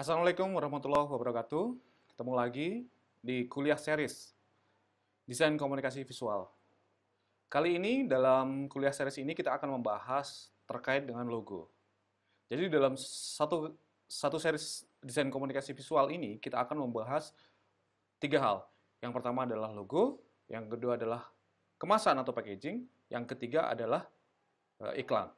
Assalamualaikum warahmatullahi wabarakatuh. Ketemu lagi di kuliah series Desain Komunikasi Visual. Kali ini dalam kuliah series ini kita akan membahas terkait dengan logo. Jadi dalam satu series Desain Komunikasi Visual ini kita akan membahas tiga hal. Yang pertama adalah logo, yang kedua adalah kemasan atau packaging, yang ketiga adalah iklan.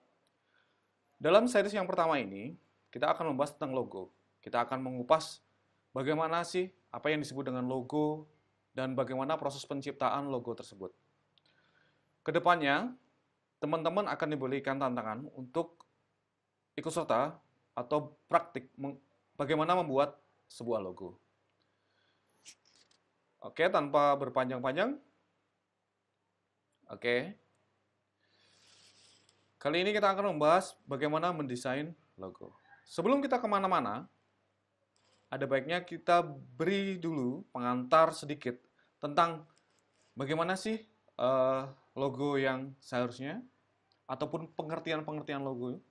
Dalam series yang pertama ini kita akan membahas tentang logo. Kita akan mengupas bagaimana sih apa yang disebut dengan logo dan bagaimana proses penciptaan logo tersebut. Kedepannya, teman-teman akan diberikan tantangan untuk ikut serta atau praktik bagaimana membuat sebuah logo. Oke, tanpa berpanjang-panjang. Oke. Kali ini kita akan membahas bagaimana mendesain logo. Sebelum kita kemana-mana, ada baiknya kita beri dulu pengantar sedikit tentang bagaimana sih logo yang seharusnya, ataupun pengertian-pengertian logo.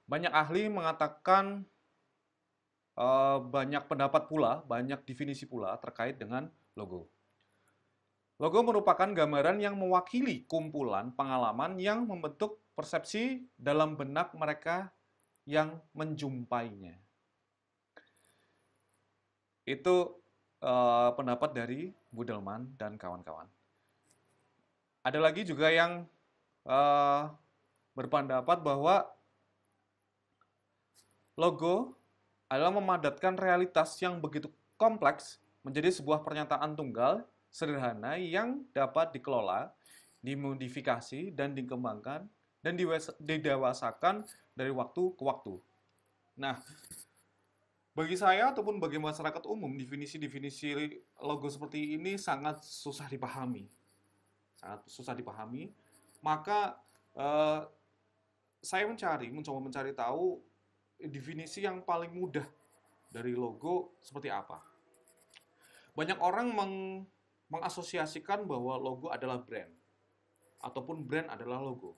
Banyak ahli mengatakan, banyak pendapat pula, banyak definisi pula terkait dengan logo. Logo merupakan gambaran yang mewakili kumpulan pengalaman yang membentuk persepsi dalam benak mereka yang menjumpainya. Itu pendapat dari Budelman dan kawan-kawan. Ada lagi juga yang berpendapat bahwa logo adalah memadatkan realitas yang begitu kompleks menjadi sebuah pernyataan tunggal, sederhana yang dapat dikelola, dimodifikasi, dan dikembangkan, dan didewasakan dari waktu ke waktu. Nah, bagi saya ataupun bagi masyarakat umum, definisi-definisi logo seperti ini sangat susah dipahami. Sangat susah dipahami. Maka saya mencoba mencari tahu definisi yang paling mudah dari logo seperti apa. Banyak orang mengasosiasikan bahwa logo adalah brand, ataupun brand adalah logo.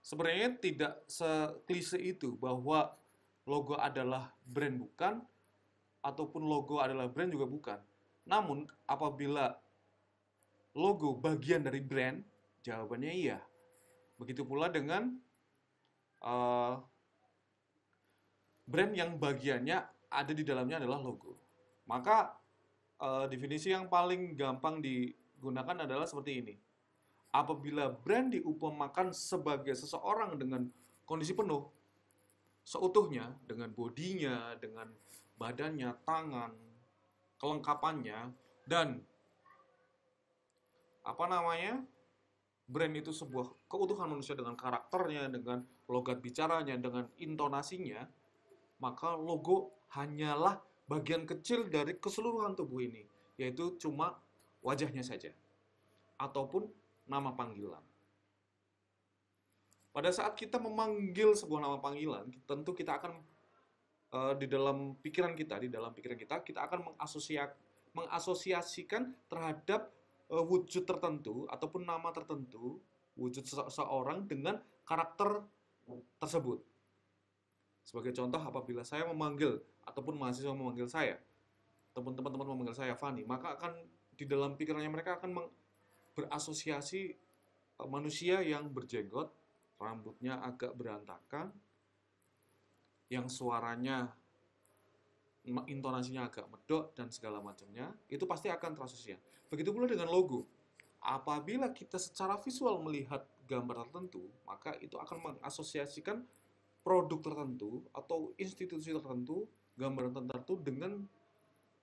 Sebenarnya tidak seklise itu bahwa logo adalah brand bukan, ataupun logo adalah brand juga bukan. Namun, apabila logo bagian dari brand, jawabannya iya. Begitu pula dengan brand yang bagiannya ada di dalamnya adalah logo. Maka, definisi yang paling gampang digunakan adalah seperti ini. Apabila brand diupamakan sebagai seseorang dengan kondisi penuh, seutuhnya, dengan bodinya, dengan badannya, tangan, kelengkapannya, dan brand itu sebuah keutuhan manusia dengan karakternya, dengan logat bicaranya, dengan intonasinya, maka logo hanyalah bagian kecil dari keseluruhan tubuh ini, yaitu cuma wajahnya saja, ataupun nama panggilan. Pada saat kita memanggil sebuah nama panggilan, tentu kita akan di dalam pikiran kita kita akan mengasosiasikan terhadap wujud tertentu ataupun nama tertentu, wujud seseorang dengan karakter tersebut. Sebagai contoh, apabila saya memanggil ataupun mahasiswa memanggil saya, ataupun teman-teman memanggil saya Fani, maka akan di dalam pikirannya mereka akan berasosiasi manusia yang berjenggot, rambutnya agak berantakan, yang suaranya, intonasinya agak medok, dan segala macamnya, itu pasti akan terasosiasi. Begitu pula dengan logo. Apabila kita secara visual melihat gambar tertentu, maka itu akan mengasosiasikan produk tertentu atau institusi tertentu, gambaran tertentu dengan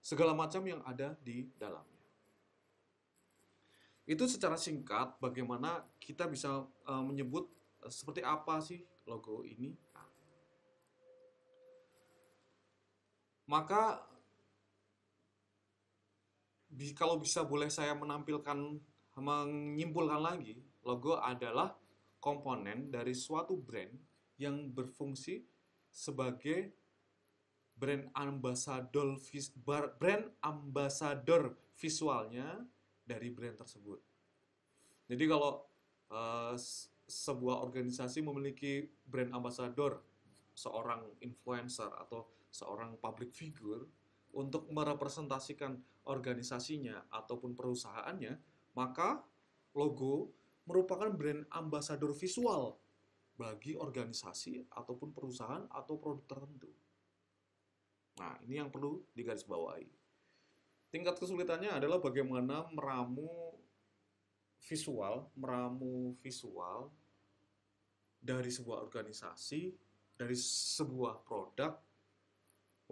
segala macam yang ada di dalamnya. Itu secara singkat bagaimana kita bisa menyebut seperti apa sih logo ini. Maka kalau bisa boleh saya menyimpulkan lagi, logo adalah komponen dari suatu brand yang berfungsi sebagai brand ambassador visualnya dari brand tersebut. Jadi kalau sebuah organisasi memiliki brand ambassador, seorang influencer atau seorang public figure untuk merepresentasikan organisasinya ataupun perusahaannya, maka logo merupakan brand ambassador visual bagi organisasi ataupun perusahaan atau produk tertentu. Nah, ini yang perlu digarisbawahi. Tingkat kesulitannya adalah bagaimana meramu visual dari sebuah organisasi, dari sebuah produk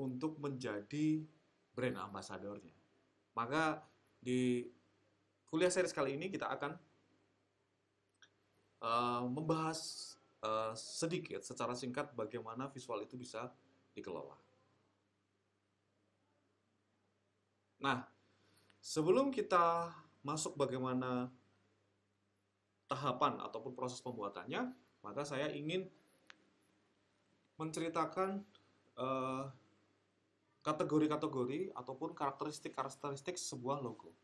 untuk menjadi brand ambassador-nya. Maka di kuliah series kali ini kita akan membahas sedikit secara singkat bagaimana visual itu bisa dikelola. Nah, sebelum kita masuk bagaimana tahapan ataupun proses pembuatannya, maka saya ingin menceritakan kategori-kategori ataupun karakteristik-karakteristik sebuah logo.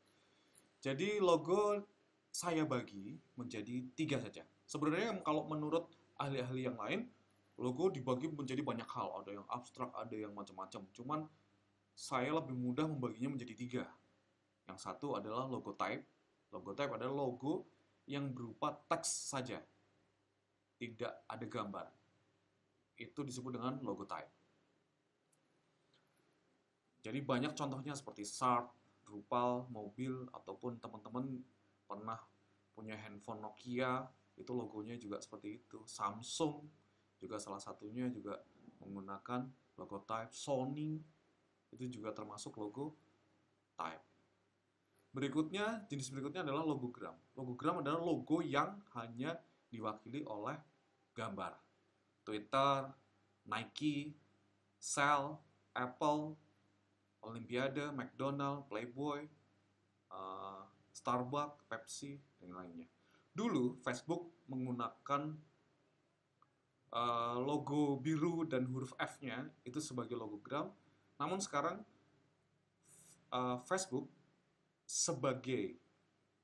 Jadi logo saya bagi menjadi 3 saja. Sebenarnya kalau menurut ahli-ahli yang lain, logo dibagi menjadi banyak hal. Ada yang abstrak, ada yang macam-macam. Cuman saya lebih mudah membaginya menjadi 3. Yang satu adalah logo type. Logo type adalah logo yang berupa teks saja, tidak ada gambar. Itu disebut dengan logo type. Jadi banyak contohnya seperti Sharp, Drupal, mobil, ataupun teman-teman pernah punya handphone Nokia, itu logonya juga seperti itu. Samsung juga salah satunya juga menggunakan logo type. Sony itu juga termasuk logo type. Jenis berikutnya adalah logogram. Logogram adalah logo yang hanya diwakili oleh gambar. Twitter, Nike, Shell, Apple, Olimpiade, McDonald, Playboy, Starbucks, Pepsi, dan lainnya. Dulu Facebook menggunakan logo biru dan huruf F-nya itu sebagai logogram. Namun sekarang Facebook sebagai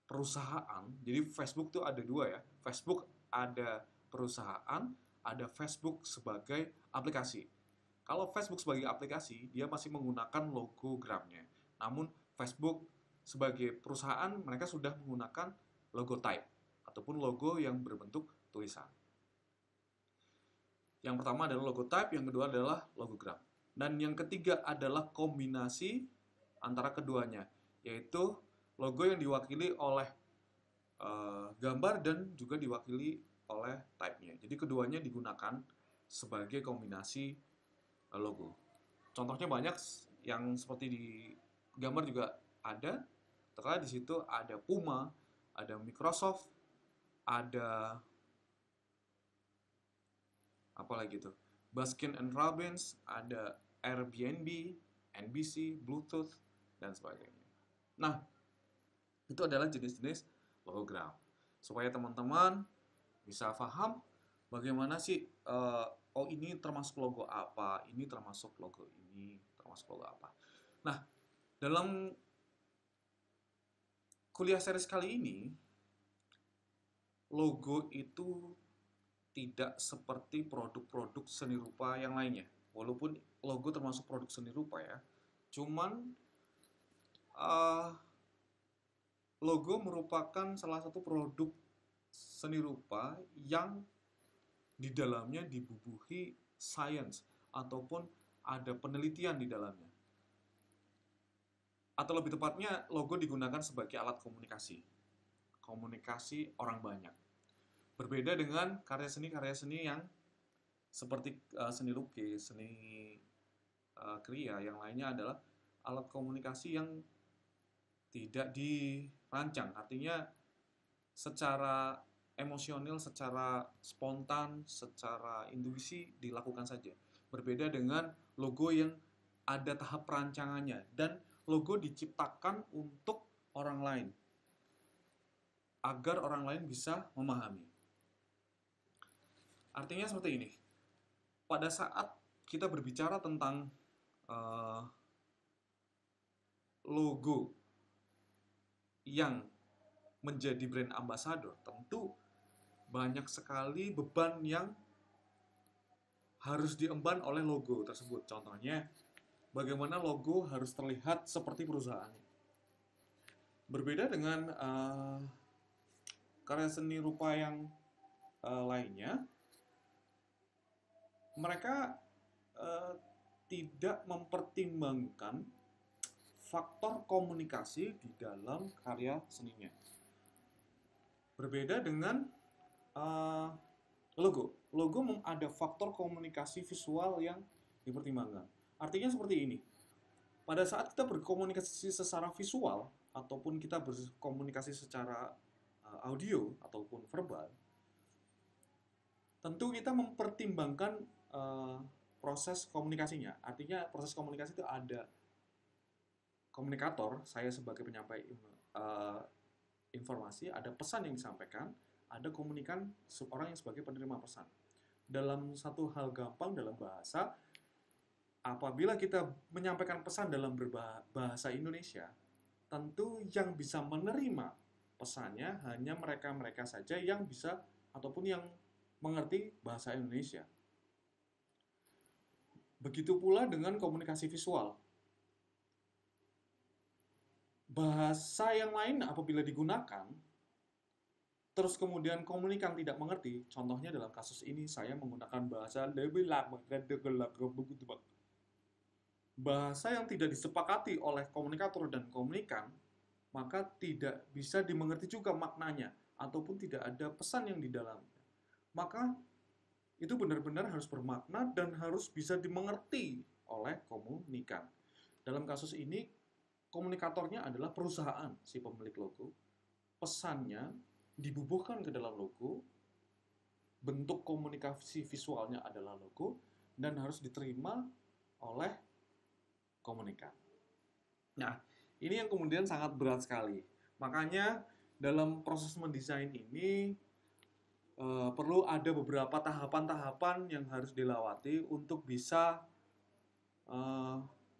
perusahaan, jadi Facebook tuh ada 2 ya. Facebook ada perusahaan, ada Facebook sebagai aplikasi. Kalau Facebook sebagai aplikasi, dia masih menggunakan logogramnya. Namun Facebook sebagai perusahaan, mereka sudah menggunakan logo type ataupun logo yang berbentuk tulisan. Yang pertama adalah logo type, yang kedua adalah logogram. Dan yang ketiga adalah kombinasi antara keduanya, yaitu logo yang diwakili oleh gambar dan juga diwakili oleh type-nya. Jadi keduanya digunakan sebagai kombinasi logo. Contohnya banyak, yang seperti di gambar juga ada. Ternyata di situ ada Puma, ada Microsoft, ada apa lagi tuh? Baskin and Robbins, ada Airbnb, NBC, Bluetooth, dan sebagainya. Nah, itu adalah jenis-jenis logogram. Supaya teman-teman bisa paham bagaimana sih, oh ini termasuk logo apa, ini termasuk logo ini, termasuk logo apa. Nah, dalam kuliah series kali ini, logo itu tidak seperti produk-produk seni rupa yang lainnya. Walaupun logo termasuk produk seni rupa ya, cuman logo merupakan salah satu produk seni rupa yang di dalamnya dibubuhi sains ataupun ada penelitian di dalamnya. Atau lebih tepatnya, logo digunakan sebagai alat komunikasi orang banyak. Berbeda dengan karya seni yang seperti seni lukis, seni kriya, yang lainnya adalah alat komunikasi yang tidak dirancang. Artinya secara emosional, secara spontan, secara intuisi dilakukan saja. Berbeda dengan logo yang ada tahap perancangannya dan logo diciptakan untuk orang lain agar orang lain bisa memahami. Artinya seperti ini. Pada saat kita berbicara tentang logo yang menjadi brand ambassador, tentu banyak sekali beban yang harus diemban oleh logo tersebut. Contohnya, bagaimana logo harus terlihat seperti perusahaan. Berbeda dengan karya seni rupa yang lainnya, mereka tidak mempertimbangkan faktor komunikasi di dalam karya seninya. Berbeda dengan logo. Logo ada faktor komunikasi visual yang dipertimbangkan. Artinya seperti ini. Pada saat kita berkomunikasi secara visual ataupun kita berkomunikasi secara audio ataupun verbal, tentu kita mempertimbangkan proses komunikasinya. Artinya proses komunikasi itu ada komunikator, saya sebagai penyampai informasi, ada pesan yang disampaikan, ada komunikan orang yang sebagai penerima pesan. Dalam satu hal gampang dalam bahasa, apabila kita menyampaikan pesan dalam berbahasa Indonesia, tentu yang bisa menerima pesannya hanya mereka-mereka saja yang bisa ataupun yang mengerti bahasa Indonesia. Begitu pula dengan komunikasi visual. Bahasa yang lain apabila digunakan, terus kemudian komunikan tidak mengerti, contohnya dalam kasus ini saya menggunakan bahasa lebih lama, bahasa yang tidak disepakati oleh komunikator dan komunikan, maka tidak bisa dimengerti juga maknanya, ataupun tidak ada pesan yang di dalamnya. Maka itu benar-benar harus bermakna dan harus bisa dimengerti oleh komunikan. Dalam kasus ini, komunikatornya adalah perusahaan, si pemilik logo. Pesannya dibubuhkan ke dalam logo, bentuk komunikasi visualnya adalah logo, dan harus diterima oleh komunikan. Nah, ini yang kemudian sangat berat sekali. Makanya dalam proses mendesain ini perlu ada beberapa tahapan-tahapan yang harus dilewati untuk bisa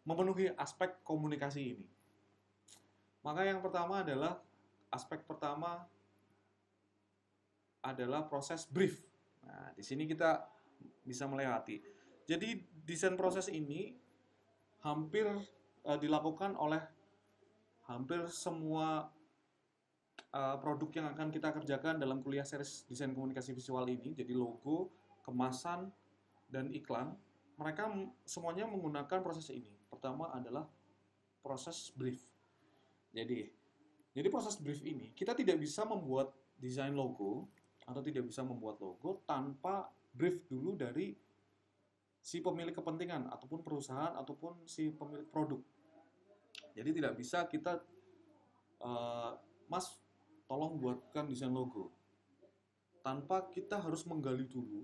memenuhi aspek komunikasi ini. Maka yang pertama adalah aspek pertama adalah proses brief. Nah, di sini kita bisa melewati. Jadi desain proses ini hampir dilakukan oleh hampir semua produk yang akan kita kerjakan dalam kuliah series desain komunikasi visual ini. Jadi logo, kemasan, dan iklan, mereka semuanya menggunakan proses ini. Pertama adalah proses brief. Jadi proses brief ini, kita tidak bisa membuat desain logo atau tidak bisa membuat logo tanpa brief dulu dari si pemilik kepentingan ataupun perusahaan ataupun si pemilik produk. Jadi tidak bisa kita Mas tolong buatkan desain logo tanpa kita harus menggali dulu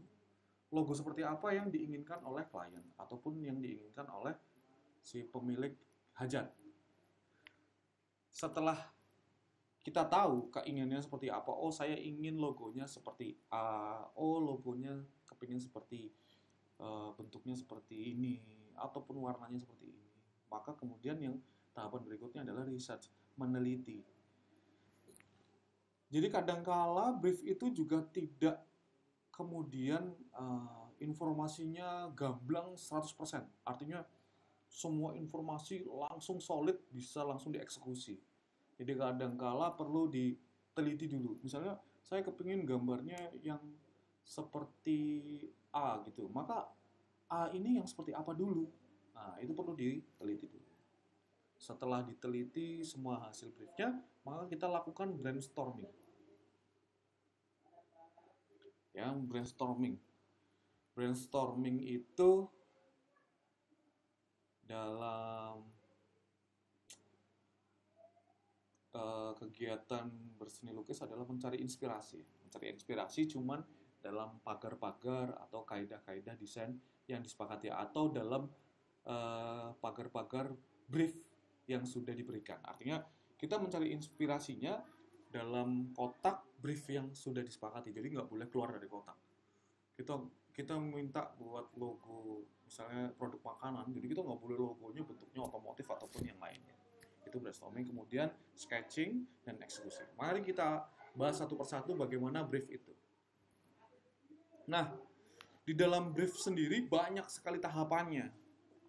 logo seperti apa yang diinginkan oleh klien ataupun yang diinginkan oleh si pemilik hajat. Setelah kita tahu keinginannya seperti apa, oh saya ingin logonya seperti A, oh logonya kepingin seperti bentuknya seperti ini ataupun warnanya seperti ini, maka kemudian yang tahapan berikutnya adalah research, meneliti. Jadi kadangkala brief itu juga tidak kemudian informasinya gamblang 100%, artinya semua informasi langsung solid bisa langsung dieksekusi. Jadi kadangkala perlu diteliti dulu. Misalnya saya kepingin gambarnya yang seperti A gitu, maka A ini yang seperti apa dulu? Nah, itu perlu diteliti dulu. Setelah diteliti semua hasil briefnya, maka kita lakukan brainstorming. Ya, brainstorming itu dalam kegiatan berseni lukis adalah mencari inspirasi. Mencari inspirasi cuman dalam pagar-pagar atau kaidah-kaidah desain yang disepakati atau dalam pagar-pagar brief yang sudah diberikan. Artinya kita mencari inspirasinya dalam kotak brief yang sudah disepakati. Jadi nggak boleh keluar dari kotak. Kita minta buat logo misalnya produk makanan, jadi kita nggak boleh logonya bentuknya otomotif ataupun yang lainnya. Itu brainstorming, kemudian sketching dan eksekusi. Mari kita bahas satu persatu bagaimana brief itu. Nah, Di dalam brief sendiri banyak sekali tahapannya.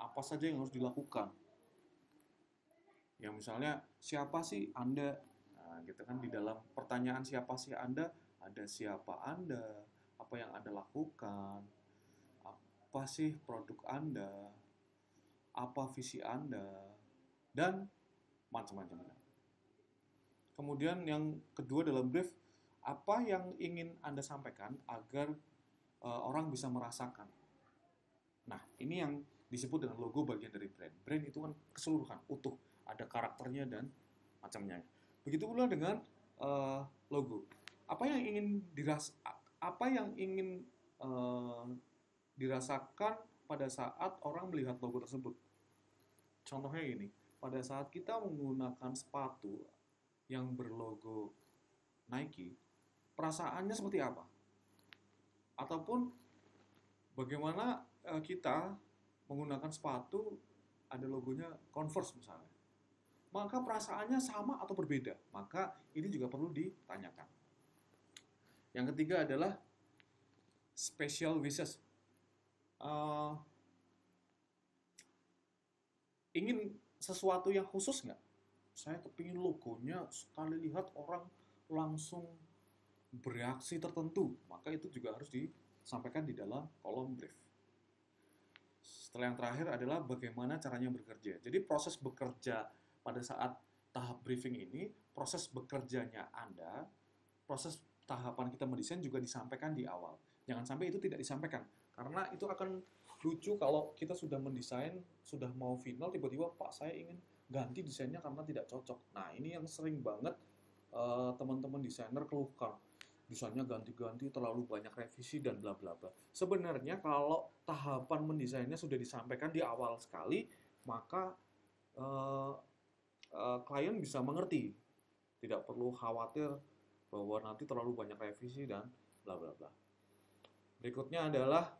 Apa saja yang harus dilakukan. Ya misalnya, siapa sih Anda? Nah, gitu kan, di dalam pertanyaan siapa sih Anda, ada siapa Anda, apa yang Anda lakukan, apa sih produk Anda, apa visi Anda, dan macam-macam. Kemudian yang kedua dalam brief, apa yang ingin Anda sampaikan agar orang bisa merasakan. Nah, ini yang disebut dengan logo bagian dari brand. Brand itu kan keseluruhan, utuh, ada karakternya dan macamnya. Begitu pula dengan logo. Apa yang ingin dirasakan pada saat orang melihat logo tersebut? Contohnya ini, pada saat kita menggunakan sepatu yang berlogo Nike, perasaannya seperti apa? Ataupun bagaimana kita menggunakan sepatu ada logonya Converse misalnya. Maka perasaannya sama atau berbeda? Maka ini juga perlu ditanyakan. Yang ketiga adalah special wishes. Ingin sesuatu yang khusus nggak? Saya kepingin logonya sekali lihat orang langsung bereaksi tertentu, maka itu juga harus disampaikan di dalam kolom brief. Setelah yang terakhir adalah bagaimana caranya bekerja. Jadi proses bekerja pada saat tahap briefing ini, proses bekerjanya Anda, proses tahapan kita mendesain juga disampaikan di awal. Jangan sampai itu tidak disampaikan, karena itu akan lucu kalau kita sudah mendesain, sudah mau final, tiba-tiba Pak saya ingin ganti desainnya karena tidak cocok. Nah ini yang sering banget teman-teman desainer keluhkan. Desainnya ganti-ganti, terlalu banyak revisi dan bla bla bla. Sebenarnya kalau tahapan mendesainnya sudah disampaikan di awal sekali, maka klien bisa mengerti. Tidak perlu khawatir bahwa nanti terlalu banyak revisi dan bla bla bla. Berikutnya adalah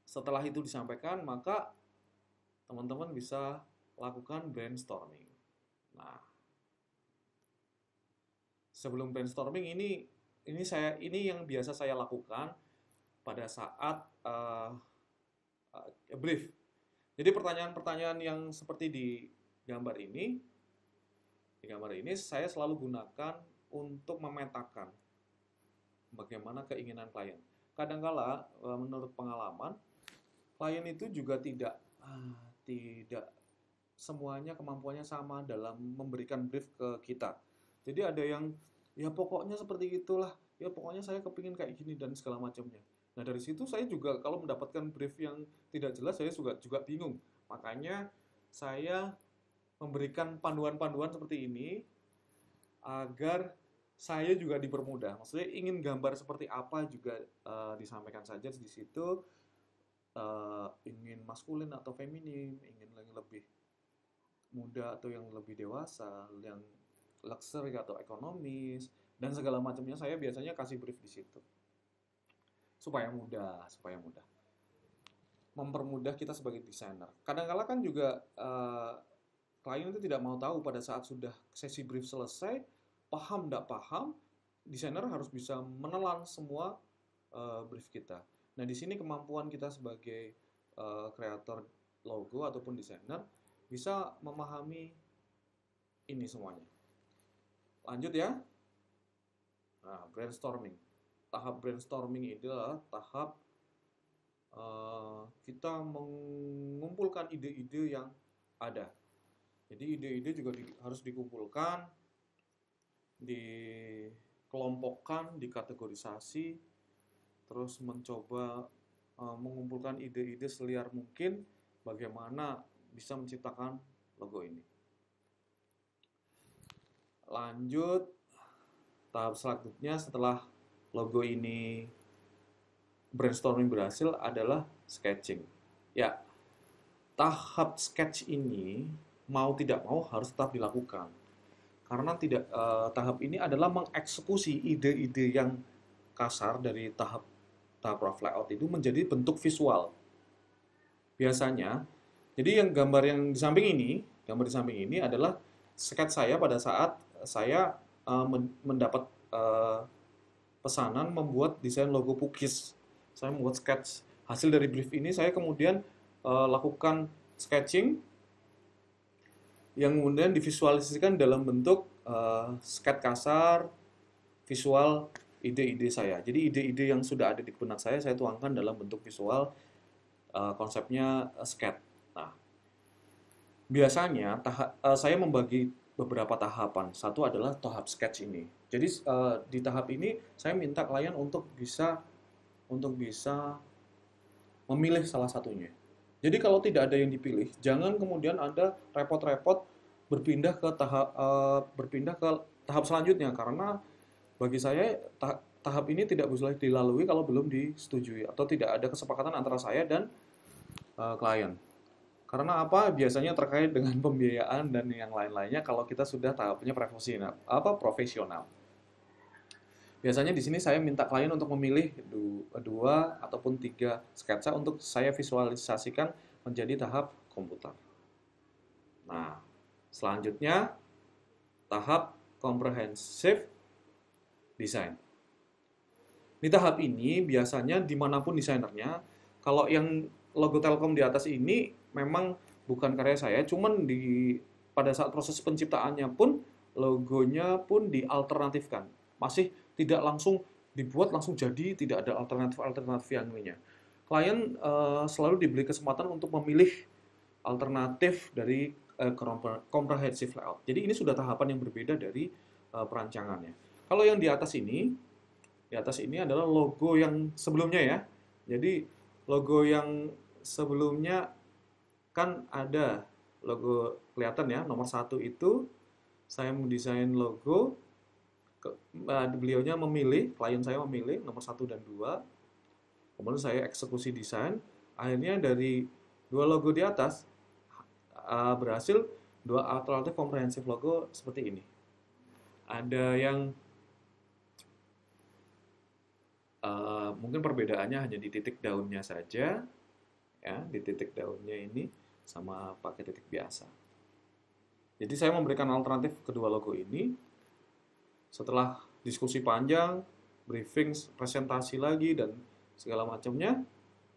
setelah itu disampaikan, maka teman-teman bisa lakukan brainstorming. Nah, sebelum brainstorming ini yang biasa saya lakukan pada saat brief. Jadi pertanyaan-pertanyaan yang seperti di gambar ini saya selalu gunakan untuk memetakan bagaimana keinginan klien. Kadangkala menurut pengalaman, klien itu juga tidak semuanya kemampuannya sama dalam memberikan brief ke kita. Jadi ada yang ya pokoknya seperti itulah, ya pokoknya saya kepingin kayak gini dan segala macamnya. Nah dari situ saya juga kalau mendapatkan brief yang tidak jelas saya juga bingung. Makanya saya memberikan panduan-panduan seperti ini agar saya juga dipermudah. Maksudnya ingin gambar seperti apa juga disampaikan saja di situ. Ingin maskulin atau feminim, ingin yang lebih muda atau yang lebih dewasa, yang luxury atau ekonomis, dan segala macamnya saya biasanya kasih brief di situ. Supaya mudah. Mempermudah kita sebagai desainer. Kadang-kala kan juga klien itu tidak mau tahu pada saat sudah sesi brief selesai, paham tidak paham, desainer harus bisa menelan semua brief kita. Nah, di sini kemampuan kita sebagai kreator logo ataupun desainer bisa memahami ini semuanya. Lanjut ya. Nah, brainstorming. Tahap brainstorming itu adalah tahap kita mengumpulkan ide-ide yang ada. Jadi ide-ide juga harus dikumpulkan, dikelompokkan, dikategorisasi, terus mencoba mengumpulkan ide-ide seliar mungkin bagaimana bisa menciptakan logo ini. Lanjut, tahap selanjutnya setelah logo ini brainstorming berhasil adalah sketching. Ya, tahap sketch ini mau tidak mau harus tetap dilakukan. Karena tahap ini adalah mengeksekusi ide-ide yang kasar dari tahap rough layout itu menjadi bentuk visual. Biasanya, jadi gambar di samping ini adalah sketch saya pada saat saya mendapat pesanan membuat desain logo Pukis. Saya membuat sketch hasil dari brief ini saya kemudian lakukan sketching yang kemudian divisualisasikan dalam bentuk sketch kasar, visual ide-ide saya. Jadi ide-ide yang sudah ada di benak saya tuangkan dalam bentuk visual, konsepnya sketch. Nah, biasanya saya membagi beberapa tahapan. Satu adalah tahap sketch ini. Jadi di tahap ini saya minta klien untuk bisa memilih salah satunya. Jadi kalau tidak ada yang dipilih, jangan kemudian Anda repot-repot berpindah ke tahap selanjutnya, karena bagi saya tahap ini tidak boleh dilalui kalau belum disetujui atau tidak ada kesepakatan antara saya dan klien. Karena apa? Biasanya terkait dengan pembiayaan dan yang lain-lainnya kalau kita sudah tahapnya profesional. Biasanya di sini saya minta klien untuk memilih 2 ataupun 3 sketsa untuk saya visualisasikan menjadi tahap komputer. Nah, selanjutnya tahap comprehensive design. Di tahap ini biasanya dimanapun desainernya, kalau yang logo Telkom di atas ini memang bukan karya saya, cuman pada saat proses penciptaannya pun logonya pun dialternatifkan. Masih tidak langsung dibuat langsung jadi, tidak ada alternatif yang lainnya. Klien selalu diberi kesempatan untuk memilih alternatif dari comprehensive layout. Jadi ini sudah tahapan yang berbeda dari perancangannya. Kalau yang di atas ini adalah logo yang sebelumnya ya. Jadi logo yang sebelumnya kan ada logo kelihatan ya, nomor 1 itu saya mendesain logo, klien saya memilih nomor 1 dan 2, kemudian saya eksekusi desain, akhirnya dari 2 logo di atas berhasil 2 alternatif komprehensif logo seperti ini. Ada yang mungkin perbedaannya hanya di titik daunnya saja, ya, di titik daunnya ini sama pakai titik biasa. Jadi saya memberikan alternatif kedua logo ini. Setelah diskusi panjang, briefing, presentasi lagi, dan segala macamnya,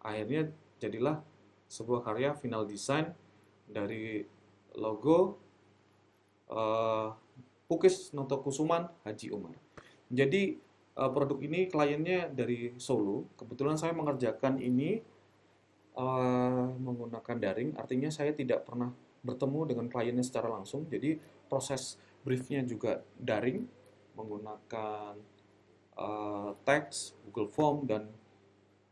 akhirnya jadilah sebuah karya final design dari logo Pukis Noto Kusuman Haji Umar. Jadi produk ini kliennya dari Solo. Kebetulan saya mengerjakan ini menggunakan daring, artinya saya tidak pernah bertemu dengan kliennya secara langsung. Jadi proses briefnya juga daring, menggunakan teks, Google Form, dan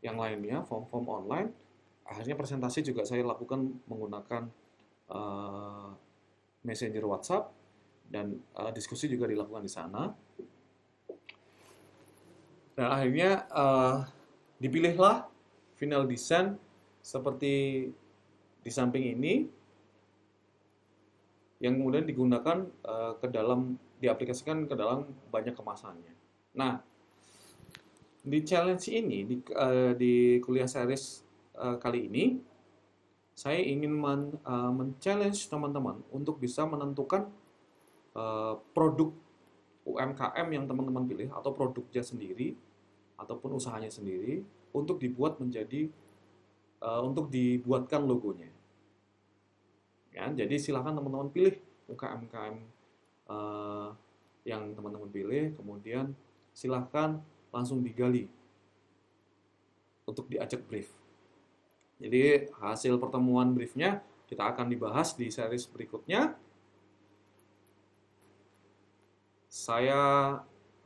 yang lainnya, form-form online. Akhirnya presentasi juga saya lakukan menggunakan Messenger WhatsApp, dan diskusi juga dilakukan di sana. Dan akhirnya dipilihlah final design seperti di samping ini, yang kemudian digunakan diaplikasikan ke dalam banyak kemasannya. Nah, di challenge ini, di kuliah series kali ini, saya ingin men-challenge teman-teman untuk bisa menentukan produk UMKM yang teman-teman pilih, atau produknya sendiri, ataupun usahanya sendiri, untuk dibuatkan logonya. Ya, jadi silakan teman-teman pilih UMKM yang teman-teman pilih, kemudian silakan langsung digali untuk diajak brief. Jadi hasil pertemuan briefnya kita akan dibahas di series berikutnya. Saya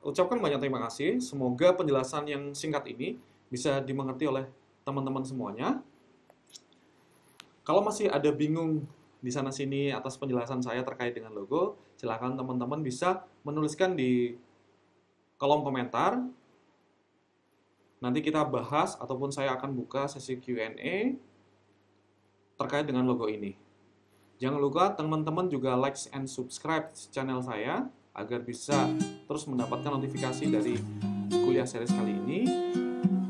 ucapkan banyak terima kasih. Semoga penjelasan yang singkat ini bisa dimengerti oleh teman-teman semuanya. Kalau masih ada bingung di sana-sini atas penjelasan saya terkait dengan logo, silakan teman-teman bisa menuliskan di kolom komentar. Nanti kita bahas ataupun saya akan buka sesi Q&A terkait dengan logo ini. Jangan lupa teman-teman juga like and subscribe channel saya agar bisa terus mendapatkan notifikasi dari kuliah series kali ini.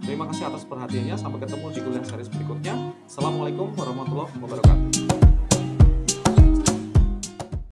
Terima kasih atas perhatiannya. Sampai ketemu di kuliah series berikutnya. Assalamualaikum warahmatullahi wabarakatuh.